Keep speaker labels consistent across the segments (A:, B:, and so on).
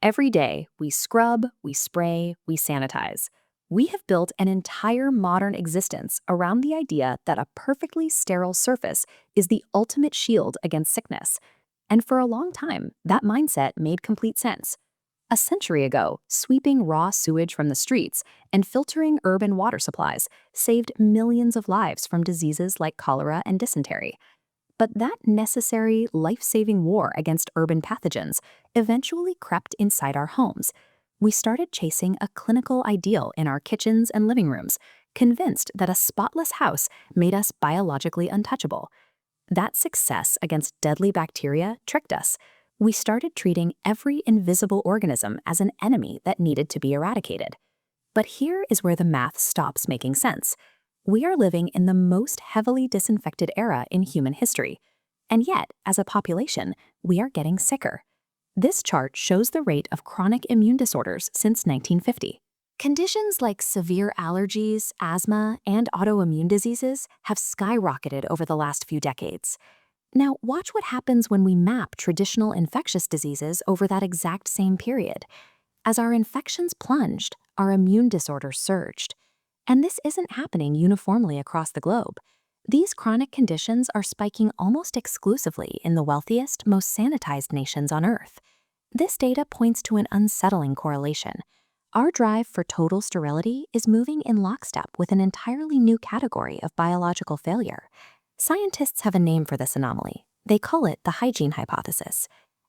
A: Every day, we scrub, we spray, we sanitize. We have built an entire modern existence around the idea that a perfectly sterile surface is the ultimate shield against sickness. And for a long time, that mindset made complete sense. A century ago, sweeping raw sewage from the streets and filtering urban water supplies saved millions of lives from diseases like cholera and dysentery. But that necessary, life-saving war against urban pathogens eventually crept inside our homes. We started chasing a clinical ideal in our kitchens and living rooms, convinced that a spotless house made us biologically untouchable. That success against deadly bacteria tricked us. We started treating every invisible organism as an enemy that needed to be eradicated. But here is where the math stops making sense. We are living in the most heavily disinfected era in human history. And yet, as a population, we are getting sicker. This chart shows the rate of chronic immune disorders since 1950. Conditions like severe allergies, asthma, and autoimmune diseases have skyrocketed over the last few decades. Now, watch what happens when we map traditional infectious diseases over that exact same period. As our infections plunged, our immune disorders surged. And this isn't happening uniformly across the globe. These chronic conditions are spiking almost exclusively in the wealthiest, most sanitized nations on Earth. This data points to an unsettling correlation. Our drive for total sterility is moving in lockstep with an entirely new category of biological failure. Scientists have a name for this anomaly. They call it the hygiene hypothesis.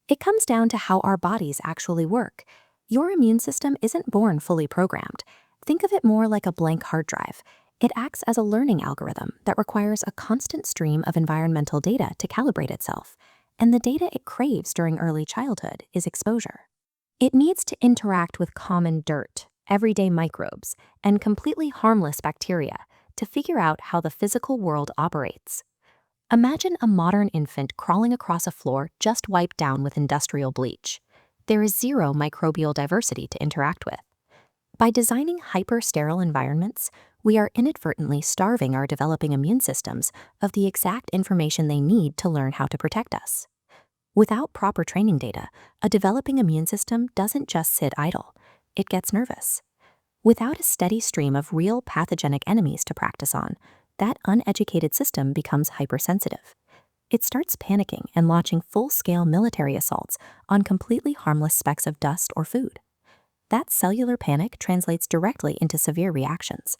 A: It comes down to how our bodies actually work. Your immune system isn't born fully programmed. Think of it more like a blank hard drive. It acts as a learning algorithm that requires a constant stream of environmental data to calibrate itself, and the data it craves during early childhood is exposure. It needs to interact with common dirt, everyday microbes, and completely harmless bacteria to figure out how the physical world operates. Imagine a modern infant crawling across a floor just wiped down with industrial bleach. There is zero microbial diversity to interact with. By designing hyper-sterile environments, we are inadvertently starving our developing immune systems of the exact information they need to learn how to protect us. Without proper training data, a developing immune system doesn't just sit idle, it gets nervous. Without a steady stream of real pathogenic enemies to practice on, that uneducated system becomes hypersensitive. It starts panicking and launching full-scale military assaults on completely harmless specks of dust or food. That cellular panic translates directly into severe reactions.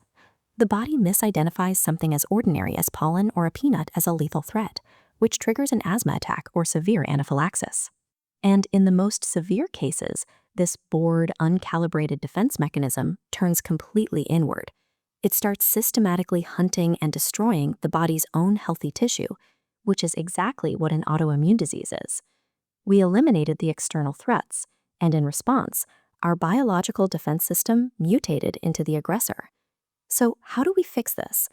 A: The body misidentifies something as ordinary as pollen or a peanut as a lethal threat, which triggers an asthma attack or severe anaphylaxis. And in the most severe cases, this bored, uncalibrated defense mechanism turns completely inward. It starts systematically hunting and destroying the body's own healthy tissue, which is exactly what an autoimmune disease is. We eliminated the external threats, and in response, our biological defense system mutated into the aggressor. So how do we fix this?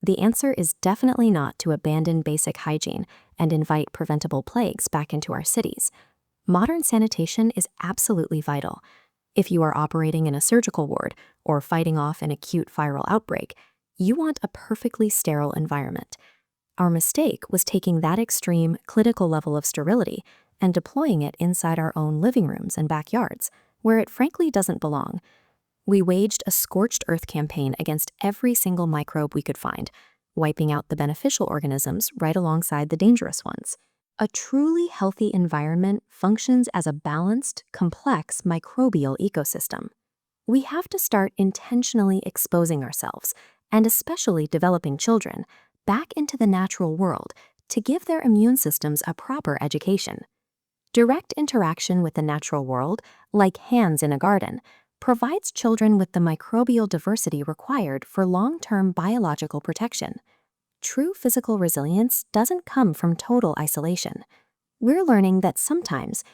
A: The answer is definitely not to abandon basic hygiene and invite preventable plagues back into our cities. Modern sanitation is absolutely vital. If you are operating in a surgical ward or fighting off an acute viral outbreak, you want a perfectly sterile environment. Our mistake was taking that extreme clinical level of sterility and deploying it inside our own living rooms and backyards, where it frankly doesn't belong. We waged a scorched earth campaign against every single microbe we could find, wiping out the beneficial organisms right alongside the dangerous ones. A truly healthy environment functions as a balanced, complex microbial ecosystem. We have to start intentionally exposing ourselves, and especially developing children, back into the natural world to give their immune systems a proper education. Direct interaction with the natural world, like hands in a garden, provides children with the microbial diversity required for long-term biological protection. True physical resilience doesn't come from total isolation. We're learning that sometimes